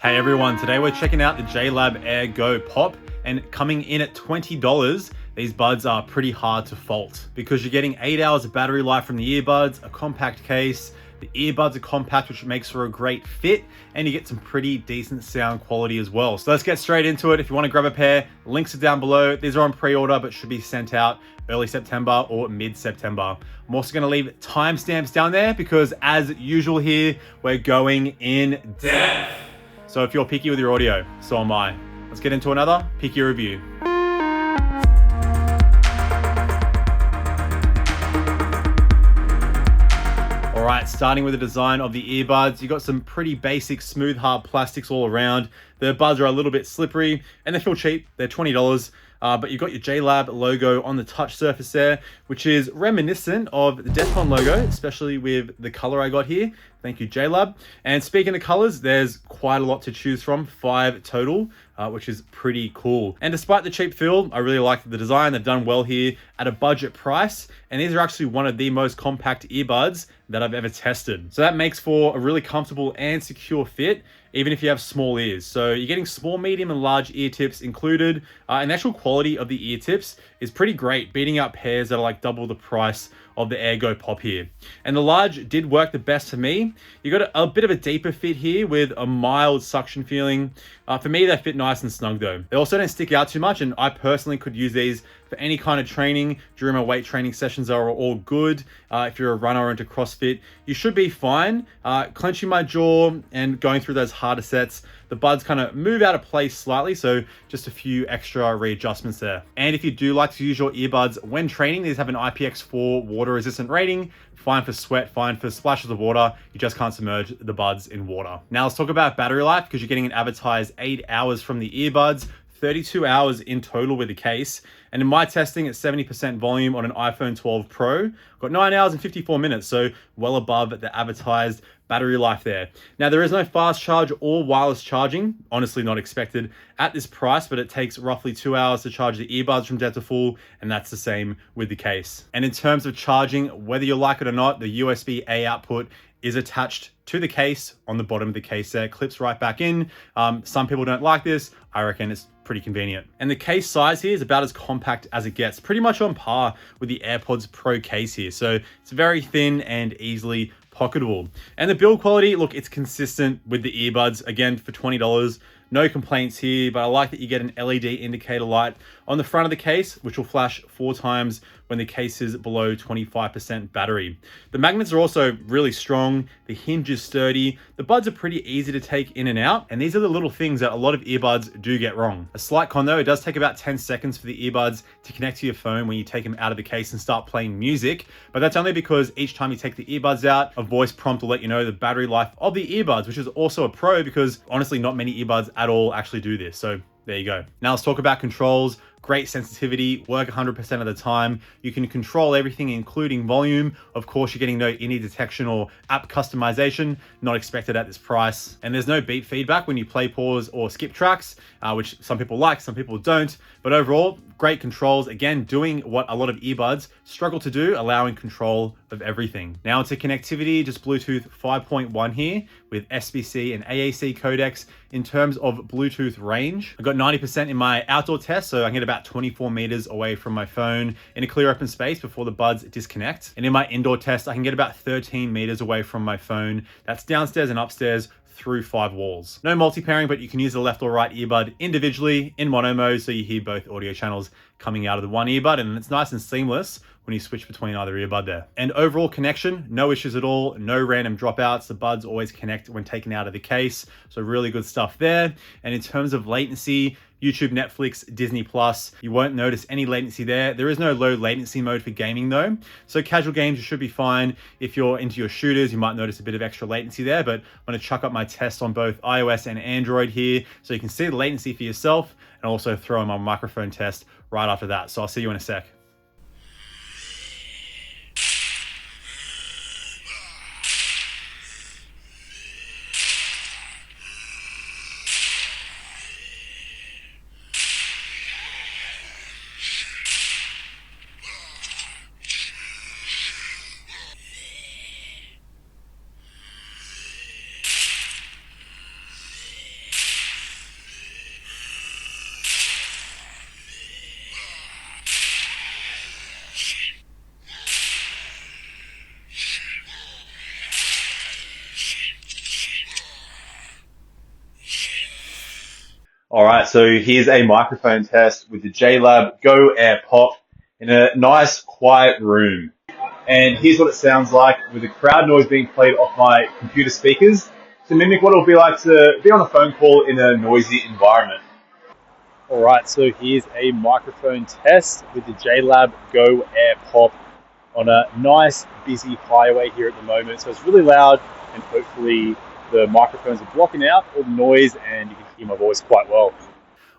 Hey everyone, today we're checking out the JLab Air Go Pop, and coming in at $20, these buds are pretty hard to fault because you're getting 8 hours of battery life from the earbuds, a compact case, the earbuds are compact, which makes for a great fit, and you get some pretty decent sound quality as well. So let's get straight into it. If you want to grab a pair, links are down below. These are on pre-order, but should be sent out early September or mid-September. I'm also going to leave timestamps down there because as usual here, we're going in depth. So if you're picky with your audio, so am I. Let's get into another picky review. All right, starting with the design of the earbuds, you got some pretty basic smooth hard plastics all around. The buds are a little bit slippery and they feel cheap. They're $20. But you've got your JLab logo on the touch surface there, which is reminiscent of the Defcon logo, especially with the color I got here. Thank you, JLab. And speaking of colors, there's quite a lot to choose from, 5 total, which is pretty cool. And despite the cheap feel, I really like the design. They've done well here at a budget price. And these are actually one of the most compact earbuds that I've ever tested. So that makes for a really comfortable and secure fit, even if you have small ears. So you're getting small, medium, and large ear tips included. And the actual quality of the ear tips is pretty great, beating out pairs that are like double the price of the AirGo Pop here. And the large did work the best for me. You got a bit of a deeper fit here with a mild suction feeling. For me, they fit nice and snug though. They also don't stick out too much, and I personally could use these for any kind of training. During my weight training sessions are all good. If you're a runner or into CrossFit, you should be fine. Clenching my jaw and going through those harder sets, the buds kind of move out of place slightly, so just a few extra readjustments there. And if you do like to use your earbuds when training, these have an IPX4 water resistant rating. Fine for sweat, fine for splashes of water. You just can't submerge the buds in water. Now let's talk about battery life, because you're getting an advertised 8 hours from the earbuds, 32 hours in total with the case. And in my testing at 70% volume on an iPhone 12 Pro, got 9 hours and 54 minutes, so well above the advertised battery life there. Now there is no fast charge or wireless charging, honestly not expected at this price, but it takes roughly 2 hours to charge the earbuds from dead to full, and that's the same with the case. And in terms of charging, whether you like it or not, the USB-A output is attached to the case on the bottom of the case there, clips right back in. Some people don't like this. I reckon it's pretty convenient. And the case size here is about as compact as it gets, pretty much on par with the AirPods Pro case here. So it's very thin and easily pocketable. And the build quality, look, it's consistent with the earbuds. Again, for $20, no complaints here, but I like that you get an LED indicator light on the front of the case, which will flash 4 times when the case is below 25% battery. The magnets are also really strong. The hinge is sturdy. The buds are pretty easy to take in and out. And these are the little things that a lot of earbuds do get wrong. A slight con though, it does take about 10 seconds for the earbuds to connect to your phone when you take them out of the case and start playing music. But that's only because each time you take the earbuds out, a voice prompt will let you know the battery life of the earbuds, which is also a pro because honestly, not many earbuds at all actually do this. So there you go. Now let's talk about controls. Great sensitivity, work 100% of the time. You can control everything, including volume. Of course, you're getting no any detection or app customization, not expected at this price. And there's no beep feedback when you play, pause, or skip tracks, which some people like, some people don't. But overall, great controls. Again, doing what a lot of earbuds struggle to do, allowing control of everything. Now into connectivity, just Bluetooth 5.1 here with SBC and AAC codecs. In terms of Bluetooth range, I got 90% in my outdoor test, so I can get about 24 meters away from my phone in a clear open space before the buds disconnect. And in my indoor test, I can get about 13 meters away from my phone. That's downstairs and upstairs through 5 walls. No multi-pairing, but you can use the left or right earbud individually in mono mode, so you hear both audio channels coming out of the one earbud, and it's nice and seamless when you switch between either earbud there. And overall connection, no issues at all, no random dropouts. The buds always connect when taken out of the case, so really good stuff there. And in terms of latency, YouTube, Netflix, Disney Plus, you won't notice any latency there. There is no low latency mode for gaming though. So casual games, you should be fine. If you're into your shooters, you might notice a bit of extra latency there, but I'm gonna chuck up my test on both iOS and Android here so you can see the latency for yourself, and also throw in my microphone test right after that. So I'll see you in a sec. All right, so here's a microphone test with the JLab Go Air Pop in a nice quiet room. And here's what it sounds like with the crowd noise being played off my computer speakers to mimic what it'll be like to be on a phone call in a noisy environment. All right, so here's a microphone test with the JLab Go Air Pop on a nice busy highway here at the moment. So it's really loud, and hopefully the microphones are blocking out all the noise and you can hear my voice quite well.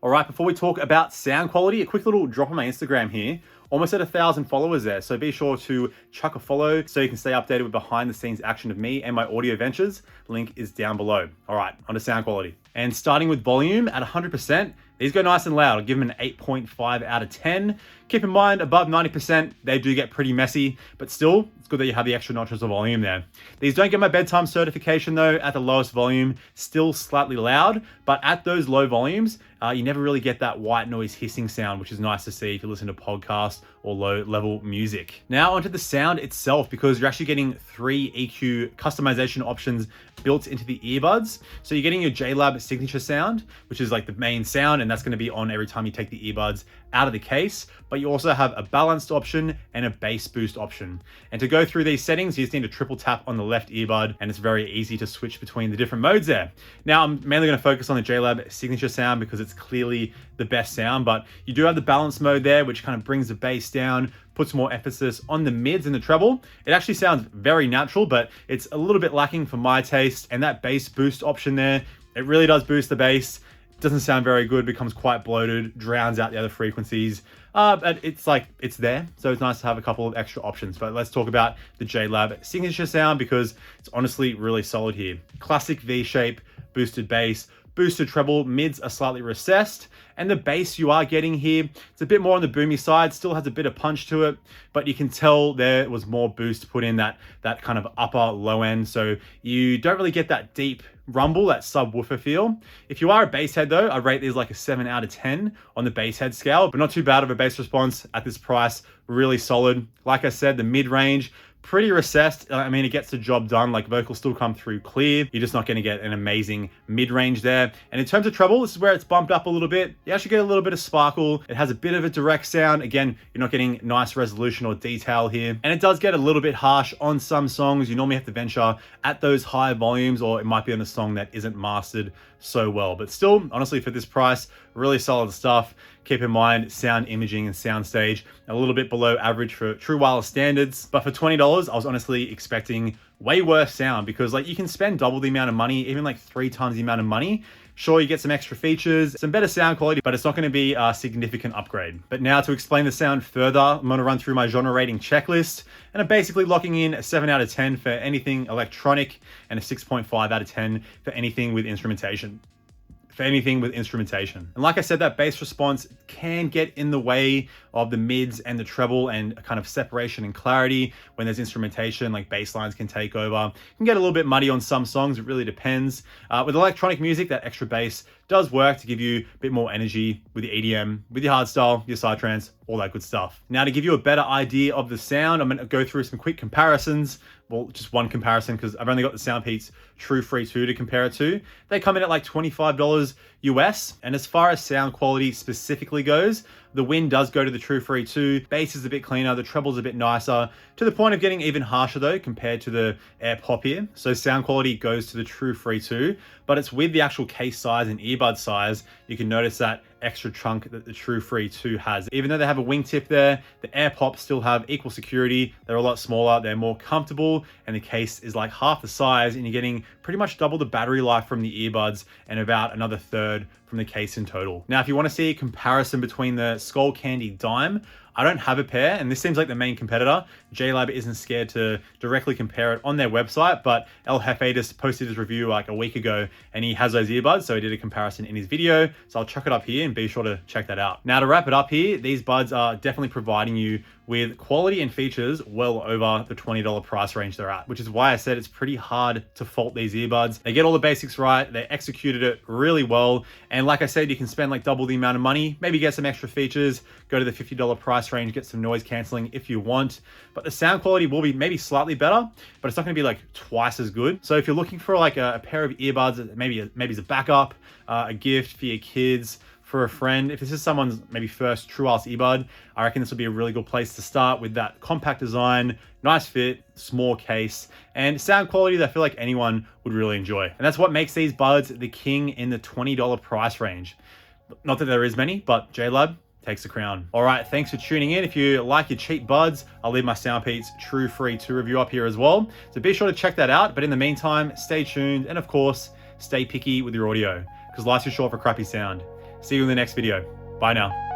All right, before we talk about sound quality, a quick little drop on my Instagram here. Almost at 1,000 followers there, so be sure to chuck a follow so you can stay updated with behind the scenes action of me and my audio ventures. Link is down below. All right, on to sound quality. And starting with volume at 100%, these go nice and loud. I'll give them an 8.5 out of 10. Keep in mind, above 90%, they do get pretty messy, but still, it's good that you have the extra notches of volume there. These don't get my bedtime certification though, at the lowest volume, still slightly loud, but at those low volumes, you never really get that white noise hissing sound, which is nice to see if you listen to podcasts or low level music. Now onto the sound itself, because you're actually getting 3 EQ customization options built into the earbuds. So you're getting your JLab signature sound, which is like the main sound, and that's going to be on every time you take the earbuds out of the case, but you also have a balanced option and a bass boost option. And to go through these settings, you just need to triple tap on the left earbud, and it's very easy to switch between the different modes there. Now I'm mainly going to focus on the JLab signature sound because it's clearly the best sound, but you do have the balance mode there, which kind of brings the bass down, puts more emphasis on the mids and the treble. It actually sounds very natural, but it's a little bit lacking for my taste. And that bass boost option there, it really does boost the bass. Doesn't sound very good, becomes quite bloated, drowns out the other frequencies. But it's there. So it's nice to have a couple of extra options. But let's talk about the JLab signature sound because it's honestly really solid here. Classic V-shape, boosted bass, boosted treble, mids are slightly recessed, and the bass you are getting here, it's a bit more on the boomy side, still has a bit of punch to it, but you can tell there was more boost put in that kind of upper low end, so you don't really get that deep rumble, that subwoofer feel. If you are a bass head though, I rate these like a 7 out of 10 on the bass head scale, but not too bad of a bass response at this price, really solid. Like I said, the mid-range, pretty recessed. I mean, it gets the job done. Like vocals still come through clear. You're just not going to get an amazing mid-range there. And in terms of treble, this is where it's bumped up a little bit. You actually get a little bit of sparkle. It has a bit of a direct sound. Again, you're not getting nice resolution or detail here. And it does get a little bit harsh on some songs. You normally have to venture at those high volumes, or it might be on a song that isn't mastered so well. But still, honestly, for this price, really solid stuff. Keep in mind, sound imaging and soundstage a little bit below average for true wireless standards. But for $20, I was honestly expecting way worse sound because like you can spend double the amount of money, even like 3 times the amount of money. Sure, you get some extra features, some better sound quality, but it's not going to be a significant upgrade. But now to explain the sound further, I'm going to run through my genre rating checklist, and I'm basically locking in a 7 out of 10 for anything electronic and a 6.5 out of 10 for anything with instrumentation. And like I said, that bass response can get in the way of the mids and the treble and a kind of separation and clarity when there's instrumentation, like bass lines can take over. It can get a little bit muddy on some songs, it really depends. With electronic music, that extra bass does work to give you a bit more energy with the EDM, with your hardstyle, your psytrance, all that good stuff. Now to give you a better idea of the sound, I'm going to go through some quick comparisons. Well, just one comparison because I've only got the Soundpeats True Free 2 to compare it to. They come in at like $25 US. And as far as sound quality specifically goes, the win does go to the True Free 2. Bass is a bit cleaner, the treble's a bit nicer, to the point of getting even harsher though compared to the Air Pop here. So sound quality goes to the True Free 2, but it's with the actual case size and earbud size, you can notice that extra chunk that the True Free 2 has. Even though they have a wingtip there, the Air Pop still have equal security. They're a lot smaller, they're more comfortable, and the case is like half the size, and you're getting pretty much double the battery life from the earbuds and about another third from the case in total. Now, if you want to see a comparison between the Skullcandy Dime, I don't have a pair, and this seems like the main competitor. JLab isn't scared to directly compare it on their website, but El Jefe just posted his review like a week ago, and he has those earbuds, so he did a comparison in his video. So I'll chuck it up here and be sure to check that out. Now to wrap it up here, these buds are definitely providing you with quality and features well over the $20 price range they're at, which is why I said it's pretty hard to fault these earbuds. They get all the basics right, they executed it really well, and like I said, you can spend like double the amount of money, maybe get some extra features, go to the $50 price price range, get some noise cancelling if you want. But the sound quality will be maybe slightly better, but it's not going to be like twice as good. So if you're looking for like a pair of earbuds that maybe is a backup, a gift for your kids, for a friend, if this is someone's maybe first true ass earbud, I reckon this will be a really good place to start with that compact design, nice fit, small case, and sound quality that I feel like anyone would really enjoy. And that's what makes these buds the king in the $20 price range. Not that there is many, but JLab takes the crown. All right, thanks for tuning in. If you like your cheap buds, I'll leave my Soundpeats True Free 2 review up here as well. So be sure to check that out. But in the meantime, stay tuned and of course, stay picky with your audio because life's too short for crappy sound. See you in the next video. Bye now.